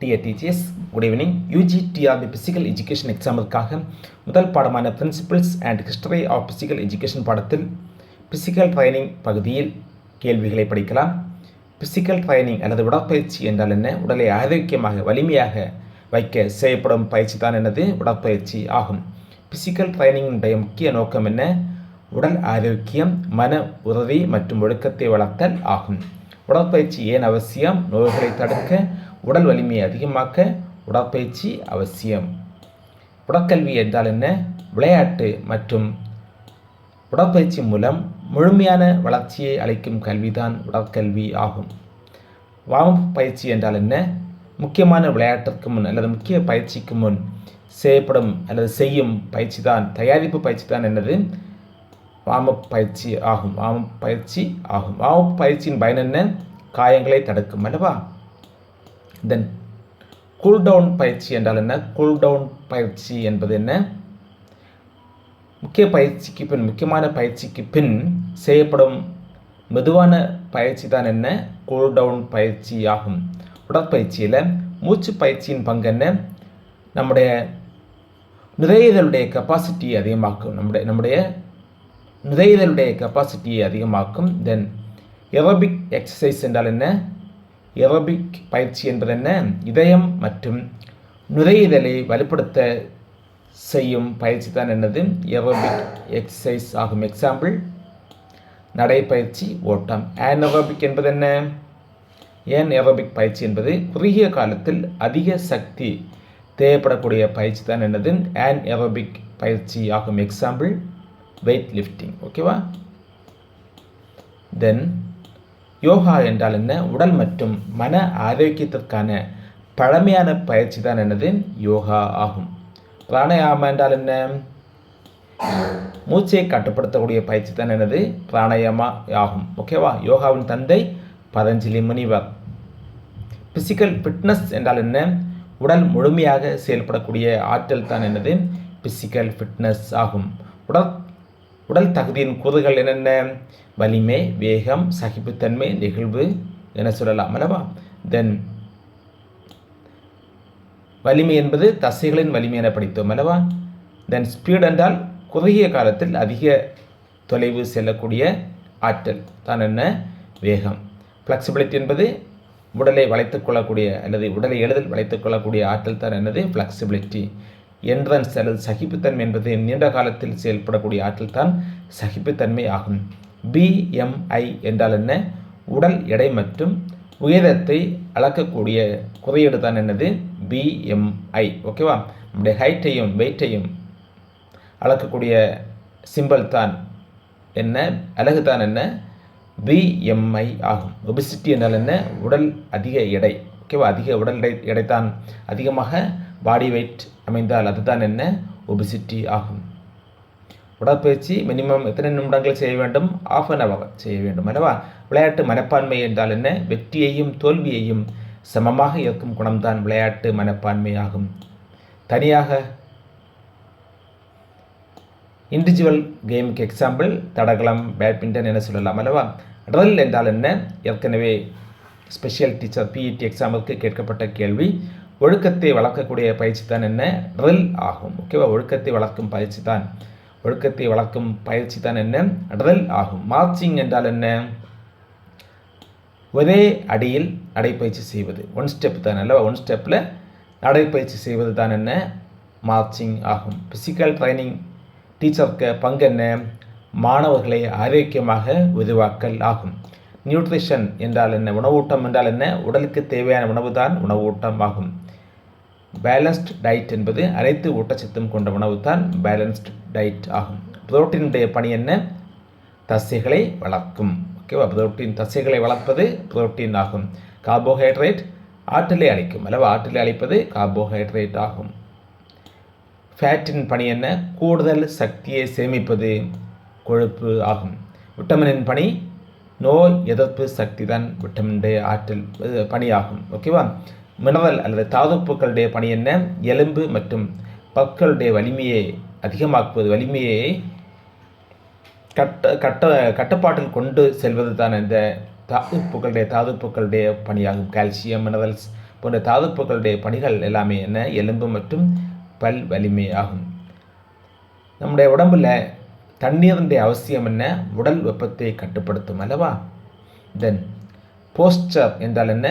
Dear teachers, good evening. UGTRB Physical Education எக்ஸாமுக்காக முதல் பாடமான Principles and History of Physical Education பாடத்தில் Physical Training பகுதியில் கேள்விகளை படிக்கலாம். Physical Training அல்லது உடற்பயிற்சி என்றால் என்ன? உடலை ஆரோக்கியமாக வலிமையாக வைக்க செய்யப்படும் பயிற்சி தான் என்னது? உடற்பயிற்சி ஆகும். Physical Trainingனுடைய முக்கிய நோக்கம் என்ன? உடல் ஆரோக்கியம், மன உறுதி மற்றும் ஒழுக்கத்தை வளர்த்தல் ஆகும். உடற்பயிற்சி ஏன் அவசியம்? நோய்களை தடுக்க, உடல் வலிமையை அதிகமாக்க உடற்பயிற்சி அவசியம். உடற்கல்வி என்றால் என்ன? விளையாட்டு மற்றும் உடற்பயிற்சி மூலம் முழுமையான வளர்ச்சியை அளிக்கும் கல்விதான் உடற்கல்வி ஆகும். வார்ம் பயிற்சி என்றால் என்ன? முக்கியமான விளையாட்டிற்கு முன் அல்லது முக்கிய பயிற்சிக்கு முன் செய்யப்படும் அல்லது செய்யும் பயிற்சி தான், தயாரிப்பு பயிற்சி தான் என்னது? வார்ம் பயிற்சி ஆகும். வார்ம் பயிற்சியின் பயன் என்ன? காயங்களை தடுக்கும் அல்லவா? தென் கூல்டவுன் பயிற்சி என்றால் என்ன? கூல்டவுன் பயிற்சி என்பது என்ன? முக்கியமான பயிற்சிக்கு பின் செய்யப்படும் மெதுவான பயிற்சி தான் என்ன? கூல்டவுன் பயிற்சி ஆகும். உடற்பயிற்சியில் மூச்சு பயிற்சியின் பங்கு என்ன? நம்முடைய நுரையீரலுடைய கெப்பாசிட்டியை அதிகமாக்கும். நம்முடைய நுரையீரலுடைய கெப்பாசிட்டியை அதிகமாக்கும். தென் ஏரோபிக் எக்ஸசைஸ் என்றால் என்ன? ஏரோபிக் பயிற்சி என்பது என்ன? இதயம் மற்றும் நுரையீரலை வலுப்படுத்த செய்யும் பயிற்சி தான் என்னது? ஏரோபிக் எக்ஸசைஸ் ஆகும். எக்ஸாம்பிள், நடைப்பயிற்சி, ஓட்டம். ஏரோபிக் என்பது என்ன? ஏரோபிக் பயிற்சி என்பது குறுகிய காலத்தில் அதிக சக்தி தேவைப்படக்கூடிய பயிற்சி தான் என்னது? ஏரோபிக் பயிற்சி ஆகும். Example, weight lifting. ஓகேவா? தென் யோகா என்றால் என்ன? உடல் மற்றும் மன ஆரோக்கியத்திற்கான பழமையான பயிற்சி தான் என்னது? யோகா ஆகும். பிராணாயாமம் என்றால் என்ன? மூச்சை கட்டுப்படுத்தக்கூடிய பயிற்சி தான் என்னது? பிராணாயாமா ஆகும். ஓகேவா? யோகாவின் தந்தை பதஞ்சலி முனிவர். பிசிக்கல் ஃபிட்னஸ் என்றால் என்ன? உடல் முழுமையாக செயல்படக்கூடிய ஆற்றல் தான் என்னது? பிசிக்கல் ஃபிட்னஸ் ஆகும். உடல் தகுதியின் கூறுகள் என்னென்ன? வலிமை, வேகம், சகிப்புத்தன்மை, நெகிழ்வு என சொல்லலாம் அல்லவா? தென் வலிமை என்பது தசைகளின் வலிமை என படித்தோம் அல்லவா? தென் ஸ்பீட் என்றால் குறுகிய காலத்தில் அதிக தொலைவு செல்லக்கூடிய ஆற்றல் தான் என்ன? வேகம். ஃப்ளெக்சிபிலிட்டி என்பது உடலை வளைத்துக் கொள்ளக்கூடிய அல்லது உடலை எளிதில் வளைத்துக் கொள்ளக்கூடிய ஆற்றல் தான் என்னது? ஃப்ளெக்சிபிலிட்டி. என்ட்ரன்ஸ் அல்லது சகிப்புத்தன்மை என்பது நீண்ட காலத்தில் செயல்படக்கூடிய ஆற்றல் தான் சகிப்புத்தன்மை ஆகும். BMI என்றால் என்ன? உடல் எடை மற்றும் உயரத்தை அளக்கக்கூடிய குறியீடு தான் என்னது? BMI. ஓகேவா? நம்முடைய ஹைட்டையும் வெயிட்டையும் அளக்கக்கூடிய சிம்பிள் தான் என்ன? அலகு தான் என்ன? BMI ஆகும். ஒபிசிட்டி என்றால் என்ன? உடல் அதிக எடை. ஓகேவா? அதிக உடல் எடை தான் அதிகமாக பாடி வெயிட் அமைந்தால் அதுதான் என்ன? ஒபிசிட்டி ஆகும். உடற்பயிற்சி மினிமம் எத்தனை நிமிடங்கள் செய்ய வேண்டும்? ½ an hour செய்ய வேண்டும் அல்லவா? விளையாட்டு மனப்பான்மை என்றால் என்ன? வெற்றியையும் தோல்வியையும் சமமாக இருக்கும் குணம்தான் விளையாட்டு மனப்பான்மை ஆகும். தனியாக இண்டிவிஜுவல் கேமுக்கு எக்ஸாம்பிள் தடகளம், பேட்மிண்டன் என சொல்லலாம் அல்லவா? ட்ரில் என்றால் என்ன? ஏற்கனவே ஸ்பெஷல் டீச்சர் PET எக்ஸாமுக்கு கேட்கப்பட்ட கேள்வி. ஒழுக்கத்தை வளர்க்கக்கூடிய பயிற்சி தான் என்ன? ட்ரில் ஆகும். ஓகேவா? ஒழுக்கத்தை வளர்க்கும் பயிற்சி தான் என்ன? ட்ரில் ஆகும். மார்ச்சிங் என்றால் என்ன? ஒரே அடியில் நடைப்பயிற்சி செய்வது. ஒன் ஸ்டெப் தான் அல்லவா? ஒன் ஸ்டெப்பில் நடைப்பயிற்சி செய்வது தான் என்ன? மார்ச்சிங் ஆகும். ஃபிசிக்கல் ட்ரைனிங் டீச்சருக்கு பங்கு என்ன? மாணவர்களை ஆரோக்கியமாக உருவாக்கல் ஆகும். நியூட்ரிஷன் என்றால் என்ன? உணவூட்டம் என்றால் என்ன? உடலுக்கு தேவையான உணவு தான் உணவூட்டம் ஆகும். பேலன்ஸ்ட் டயட் என்பது அனைத்து ஊட்டச்சத்தும் கொண்ட உணவு தான் பேலன்ஸ்ட் டயட் ஆகும். புரோட்டீனுடைய பணி என்ன? தசைகளை வளர்க்கும். ஓகேவா? புரோட்டீன் தசைகளை வளர்ப்பது புரோட்டீன் ஆகும். கார்போஹைட்ரேட் ஆற்றலை அளிக்கும் அல்லவா? ஆற்றலை அளிப்பது கார்போஹைட்ரேட் ஆகும். ஃபேட்டின் பணி என்ன? கூடுதல் சக்தியை சேமிப்பது கொழுப்பு ஆகும். விட்டமினின் பணி நோய் எதிர்ப்பு சக்தி தான் விட்டமினுடைய ஆற்றல் பணியாகும். ஓகேவா? மினரல் அல்லது தாதுப்புக்களுடைய பணி என்ன? எலும்பு மற்றும் பற்களுடைய வலிமையை அதிகமாக்குவது, வலிமையை கட்டுப்பாட்டில் கொண்டு செல்வது தான் இந்த தாதுப்புக்களுடைய பணியாகும். கால்சியம், மினரல்ஸ் போன்ற தாதுப்புகளுடைய பணிகள் எல்லாமே என்ன எலும்பு மற்றும் பல் வலிமை ஆகும். நம்முடைய உடம்புல தண்ணீருடைய அவசியம் என்ன உடல் வெப்பத்தை கட்டுப்படுத்தும் அல்லவா. தென் போஸ்டர் என்றால் என்ன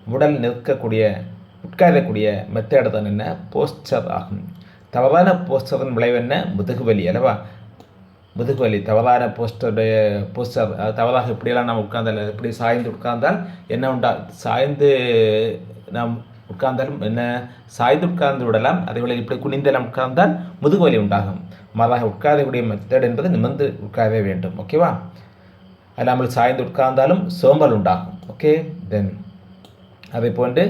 உடல் நிற்கக்கூடிய உட்காரக்கூடிய மெத்தேடு தான் என்ன போஸ்டர் ஆகும். தவறான போஸ்டரின் விளைவு என்ன முதுகுவலி அல்லவா. முதுகுவலி தவறான போஸ்டர் தவறாக இப்படியெல்லாம் நாம் உட்கார்ந்தால் இப்படி சாய்ந்து உட்கார்ந்தால் என்ன சாய்ந்து நாம் உட்கார்ந்தாலும் என்ன சாய்ந்து உட்கார்ந்து விடலாம். அதேபோல் இப்படி குனிந்தெல்லாம் உட்கார்ந்தால் முதுகுவலி உண்டாகும். மாறாக உட்காரக்கூடிய மெத்தட் என்பது நிமிர்ந்து உட்கார வேண்டும். ஓகேவா. அல்லாமல் சாய்ந்து உட்கார்ந்தாலும் சோம்பல் உண்டாகும். ஓகே. தென் அதே போன்று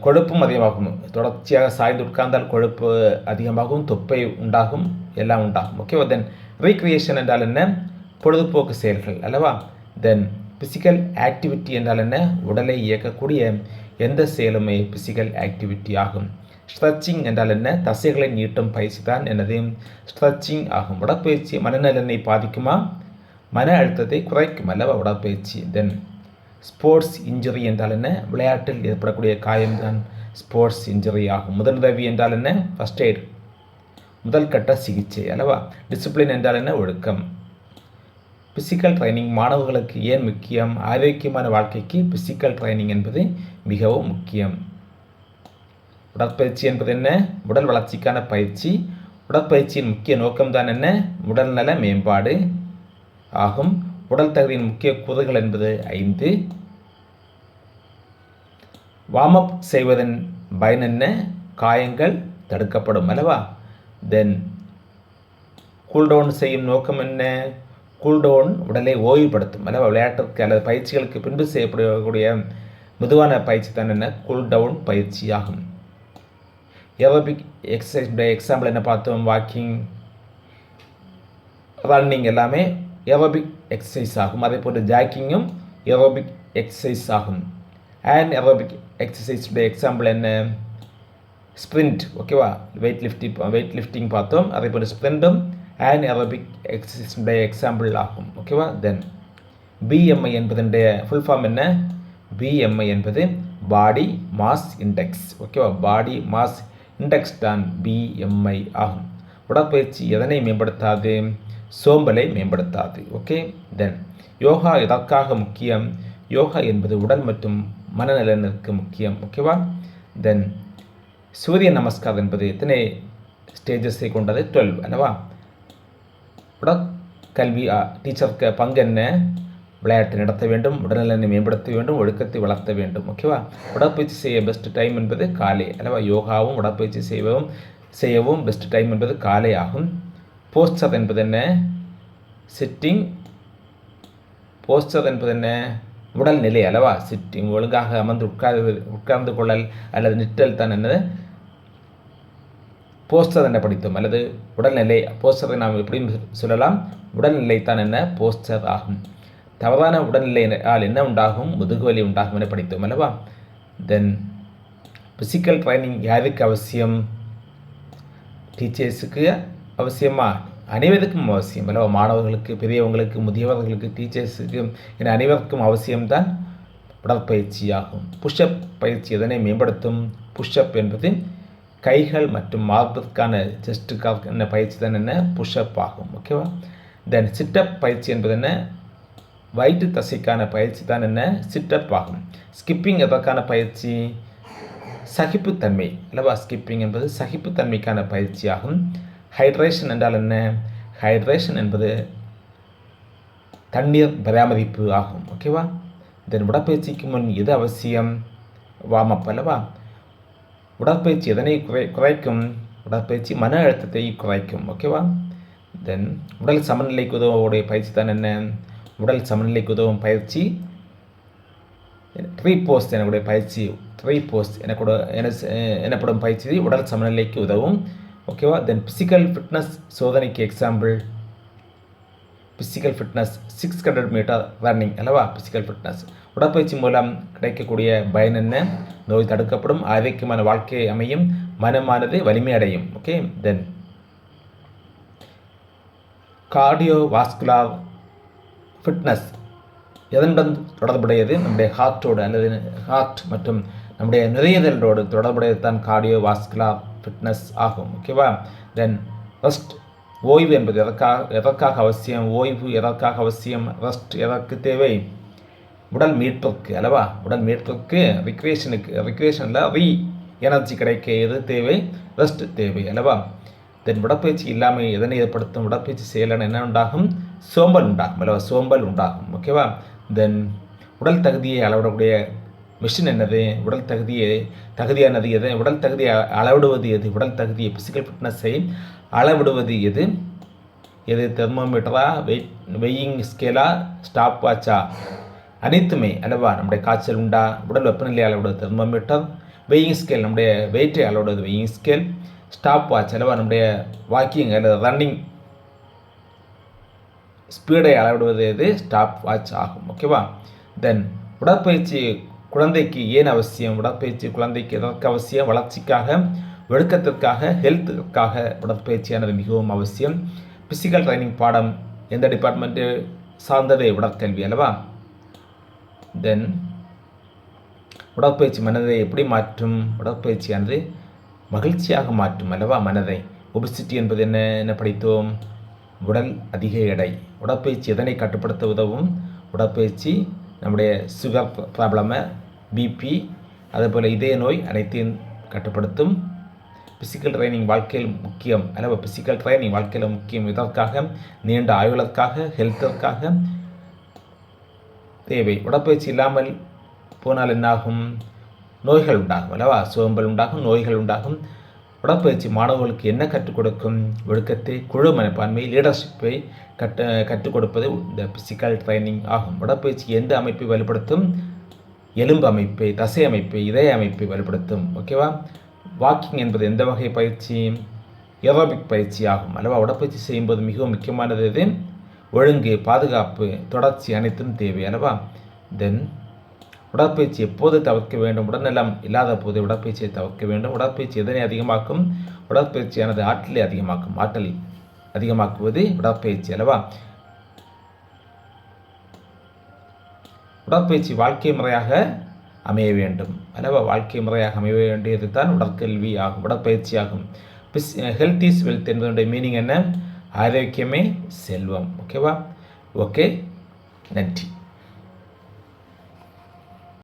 கொழுப்பும் அதிகமாகும். தொடர்ச்சியாக சாய்ந்து உட்கார்ந்தால் கொழுப்பு அதிகமாகும், தொப்பை உண்டாகும், எல்லாம் உண்டாகும். ஓகேவா. தென் ரீக்ரியேஷன் என்றால் என்ன பொழுதுபோக்கு செயல்கள் அல்லவா. தென் பிசிக்கல் ஆக்டிவிட்டி என்றால் என்ன உடலை இயக்கக்கூடிய எந்த செயலுமே பிசிக்கல் ஆக்டிவிட்டி ஆகும். ஸ்ட்ரெச்சிங் என்றால் என்ன தசைகளை நீட்டும் பயிற்சி தான் எனது ஸ்ட்ரெச்சிங் ஆகும். உடற்பயிற்சி மனநலனை பாதிக்குமா மன அழுத்தத்தை குறைக்கும் அல்லவா உடற்பயிற்சி. தென் ஸ்போர்ட்ஸ் இன்ஜுரி என்றால் என்ன விளையாட்டில் ஏற்படக்கூடிய காயம்தான் ஸ்போர்ட்ஸ் இன்ஜுரி ஆகும். முதலுதவி என்றால் என்ன ஃபர்ஸ்ட் எய்ட் முதல் கட்ட சிகிச்சை அல்லவா. டிசிப்ளின் என்றால் என்ன ஒழுக்கம். பிசிக்கல் ட்ரைனிங் மாணவர்களுக்கு ஏன் முக்கியம் ஆரோக்கியமான வாழ்க்கைக்கு பிசிக்கல் ட்ரைனிங் என்பது மிகவும் முக்கியம். உடற்பயிற்சி என்பது என்ன உடல் வளர்ச்சிக்கான பயிற்சி. உடற்பயிற்சியின் முக்கிய நோக்கம்தான் என்ன உடல்நல மேம்பாடு ஆகும். உடல் தகுதியின் முக்கிய கூறுகள் என்பது 5. வார்ம் அப் செய்வதன் பயன் என்ன காயங்கள் தடுக்கப்படும் அல்லவா. தென் கூல்டவுன் செய்யும் நோக்கம் என்ன கூல்டவுன் உடலை ஓய்வுபடுத்தும் அல்லவா. விளையாட்டுக்கு அல்லது பயிற்சிகளுக்கு பின்பு செய்யப்படக்கூடிய மெதுவான பயிற்சி தான் என்ன கூல்டவுன் பயிற்சி ஆகும். ஏரோபிக் எக்ஸசைஸுடைய எக்ஸாம்பிள் என்ன பார்த்தோம் வாக்கிங் ரன்னிங் எல்லாமே ஏரோபிக் எக்ஸசைஸ் ஆகும். அதே போன்று ஜாக்கிங்கும் ஏரோபிக் எக்ஸசைஸ் ஆகும். அண்ட் ஏரோபிக் எக்ஸசைஸுடைய எக்ஸாம்பிள் என்ன ஸ்ப்ரிண்ட். ஓகேவா. வெயிட் லிஃப்டிங் பார்த்தோம். அதே போன்று ஸ்ப்ரிண்ட்டும் அண்ட் ஏரோபிக் எக்ஸசைஸுடைய எக்ஸாம்பிள் ஆகும். ஓகேவா. தென் பிஎம்ஐ என்பதனுடைய ஃபுல் ஃபார்ம் என்ன பிஎம்ஐ என்பது பாடி மாஸ் இண்டெக்ஸ். ஓகேவா. பாடி மாஸ் இண்டெக்ஸ் தான் பிஎம்ஐ ஆகும். உடற்பயிற்சி எதனை மேம்படுத்தாது சோம்பலை மேம்படுத்தாது. ஓகே. தென் யோகா எதற்காக முக்கியம் யோகா என்பது உடல் மற்றும் மனநலனுக்கு முக்கியம். ஓகேவா. தென் சூரிய நமஸ்காரம் என்பது எத்தனை ஸ்டேஜஸை கொண்டது 12 அல்லவா. உடற்கல்வி டீச்சருக்கு பங்கு என்ன விளையாட்டு நடத்த வேண்டும் உடல்நலனை மேம்படுத்த வேண்டும் ஒழுக்கத்தை வளர்த்த வேண்டும். ஓகேவா. உடற்பயிற்சி செய்ய பெஸ்ட் டைம் என்பது காலை அல்லவா. யோகாவும் உடற்பயிற்சி செய்யவும் பெஸ்ட் டைம் என்பது காலை ஆகும். போஸ்டர் என்பது என்ன சிட்டிங். போஸ்டர் என்பது என்ன உடல் நிலை அல்லவா. சிட்டிங் ஒழுங்காக அமர்ந்து உட்கார்ந்து கொள்ளல் அல்லது நிற்றல் தான் என்னது போஸ்டர் என்ன படித்தோம் அல்லது உடல்நிலை. போஸ்டரை நாம் எப்படி சொல்லலாம் உடல்நிலை தான் என்ன போஸ்டர் ஆகும். தவறான உடல்நிலையால் என்ன உண்டாகும் முதுகுவலி உண்டாகும் என படித்தோம் அல்லவா. தென் பிசிக்கல் ட்ரைனிங் யாருக்கு அவசியம் டீச்சர்ஸுக்கு அவசியமா அனைவருக்கும் அவசியம் அல்லவா. மாணவர்களுக்கு பெரியவங்களுக்கு முதியவர்களுக்கு டீச்சர்ஸுக்கு என அனைவருக்கும் அவசியம்தான் உடற்பயிற்சி ஆகும். புஷ்அப் பயிற்சி எதனை மேம்படுத்தும் புஷ்அப் என்பது கைகள் மற்றும் மார்புக்கான செஸ்ட்டுக்கான பயிற்சி தான் என்ன புஷ்அப் ஆகும். ஓகேவா. தென் சிட்டப் பயிற்சி என்பது என்ன வயிற்று தசைக்கான பயிற்சி தான் என்ன சிட்டப் ஆகும். ஸ்கிப்பிங் எதற்கான பயிற்சி சகிப்புத்தன்மை அல்லவா. ஸ்கிப்பிங் என்பது சகிப்புத்தன்மைக்கான பயிற்சி ஆகும். ஹைட்ரேஷன் என்றால் என்ன ஹைட்ரேஷன் என்பது தண்ணீர் பராமரிப்பு ஆகும். ஓகேவா. தென் உடற்பயிற்சிக்கு முன் எது அவசியம் வார்ம் அப் அல்லவா. உடற்பயிற்சி எதனை குறைக்கும் உடற்பயிற்சி மன அழுத்தத்தை குறைக்கும். ஓகேவா. தென் உடல் சமநிலைக்கு உதவக்கூடிய பயிற்சி தான் என்ன உடல் சமநிலைக்கு உதவும் பயிற்சி ட்ரீ போஸ்ட் எனக்கூடிய பயிற்சி ட்ரீ போஸ்ட் எனப்படும் பயிற்சி உடல் சமநிலைக்கு உதவும். ஓகேவா. தென் பிசிக்கல் ஃபிட்னஸ் சோதனைக்கு example physical fitness 600 metre running அல்லவா. பிசிக்கல் ஃபிட்னஸ் உடற்பயிற்சி மூலம் கிடைக்கக்கூடிய பயன் என்ன நோய் தடுக்கப்படும் ஆரோக்கியமான வாழ்க்கை அமையும் மனமானது வலிமை அடையும். ஓகே. தென் கார்டியோவாஸ்குலர் ஃபிட்னஸ் எதனுடன் தொடர்புடையது நம்முடைய ஹார்ட்டோடு அல்லது ஹார்ட் மற்றும் நம்முடைய நுரையீரலோடு தொடர்புடையது தான் கார்டியோ வாஸ்குலர் ஃபிட்னஸ் ஆகும். ஓகேவா? தென் ரெஸ்ட், ஓய்வு என்பது எதற்காக அவசியம்? ஓய்வு எதற்காக அவசியம்? ரெஸ்ட் எதற்கு தேவை? உடல் மீட்பிற்கு அல்லவா? உடல் மீட்பிற்கு ரிக்ரியேஷனில் எனர்ஜி கிடைக்க எது தேவை? ரெஸ்ட் தேவை அல்லவா? தென் உடற்பயிற்சி இல்லாமல் எதனை ஏற்படுத்தும்? உடற்பயிற்சி செய்யலைன்னு என்ன உண்டாகும்? சோம்பல் உண்டாகும் அல்லவா? சோம்பல் உண்டாகும். ஓகேவா? தென் உடல் தகுதியை அளவிடக்கூடிய மிஷின் என்னது? உடல் தகுதியானது எது? உடல் தகுதியை அளவிடுவது எது? உடல் தகுதியை ஃபிசிக்கல் ஃபிட்னஸை அளவிடுவது எது? தெர்மோமீட்டரா, வெயிங் ஸ்கேலா, ஸ்டாப் வாட்சா? அனைத்துமே அல்லவா? நம்முடைய காய்ச்சல் உண்டா? உடல் வெப்பநிலை அளவிடுவது தெர்மோமீட்டர், வெயிங் ஸ்கேல் நம்முடைய வெயிட்டை அளவிடுவது வெயிங் ஸ்கேல், ஸ்டாப் வாட்ச் அல்லவா நம்முடைய வாக்கிங் அல்லது ரன்னிங் ஸ்பீடை அளவிடுவது எது? ஸ்டாப் வாட்ச் ஆகும். ஓகேவா? தென் உடற்பயிற்சி குழந்தைக்கு ஏன் அவசியம்? உடற்பயிற்சி குழந்தைக்கு எதற்கு அவசியம்? வளர்ச்சிக்காக, ஒழுக்கத்திற்காக, ஹெல்த்துக்காக உடற்பயிற்சியானது மிகவும் அவசியம். ஃபிசிக்கல் ட்ரைனிங் பாடம் எந்த டிபார்ட்மெண்ட்டு சார்ந்தது? உடற்கல்வி அல்லவா? தென் உடற்பயிற்சி மனதை எப்படி மாற்றும்? உடற்பயிற்சியானது மகிழ்ச்சியாக மாற்றும் அல்லவா மனதை. ஒபிசிட்டி என்பது என்ன படித்தோம்? உடல் அதிக எடை. உடற்பயிற்சி எதனை கட்டுப்படுத்த உதவும்? உடற்பயிற்சி நம்முடைய சுகர் ப்ராப்ளமை, பிபி, அதேபோல் இதய நோய் அனைத்தையும் கட்டுப்படுத்தும். ஃபிசிக்கல் ட்ரைனிங் வாழ்க்கையில் முக்கியம் அல்லவா? ஃபிசிக்கல் ட்ரைனிங் வாழ்க்கையில் முக்கியம். இதற்காக நீண்ட ஆயுளுக்காக, ஹெல்த்திற்காக தேவை. உடற்பயிற்சி இல்லாமல் போனால் என்னாகும்? நோய்கள் உண்டாகும் அல்லவா? சோம்பல் உண்டாகும், நோய்கள் உண்டாகும். உடற்பயிற்சி மாணவர்களுக்கு என்ன கற்றுக் கொடுக்கும்? ஒழுக்கத்தை, குழு மனப்பான்மை, லீடர்ஷிப்பை கற்றுக் கொடுப்பது இந்த ஃபிசிக்கல் ட்ரைனிங் ஆகும். உடற்பயிற்சி எந்த அமைப்பை வலுப்படுத்தும்? எலும்பு அமைப்பை, தசை அமைப்பை, இதய அமைப்பை வலுப்படுத்தும். ஓகேவா? வாக்கிங் என்பது எந்த வகை பயிற்சி? ஏரோபிக் பயிற்சி ஆகும் அல்லவா? உடற்பயிற்சி செய்யும்போது மிகவும் முக்கியமானது எது? ஒழுங்கு, பாதுகாப்பு, தொடர்ச்சி அனைத்தும் தேவை அல்லவா? தென் உடற்பயிற்சி எப்போது தவிர்க்க வேண்டும்? உடல்நலம் இல்லாத போது உடற்பயிற்சியை தவிர்க்க வேண்டும். உடற்பயிற்சி எதனை அதிகமாக்கும்? உடற்பயிற்சியானது ஆற்றலை அதிகமாக்கும். ஆற்றல் அதிகமாக்குவது உடற்பயிற்சி அல்லவா? உடற்பயிற்சி வாழ்க்கை முறையாக அமைய வேண்டும் அல்லவா? வாழ்க்கை முறையாக அமைய வேண்டியது தான் உடற்கல்வி ஆகும், உடற்பயிற்சி ஆகும். ஹெல்த் இஸ் வெல்த் என்பதனுடைய மீனிங் என்ன? ஆரோக்கியமே செல்வம். ஓகேவா? ஓகே, நன்றி.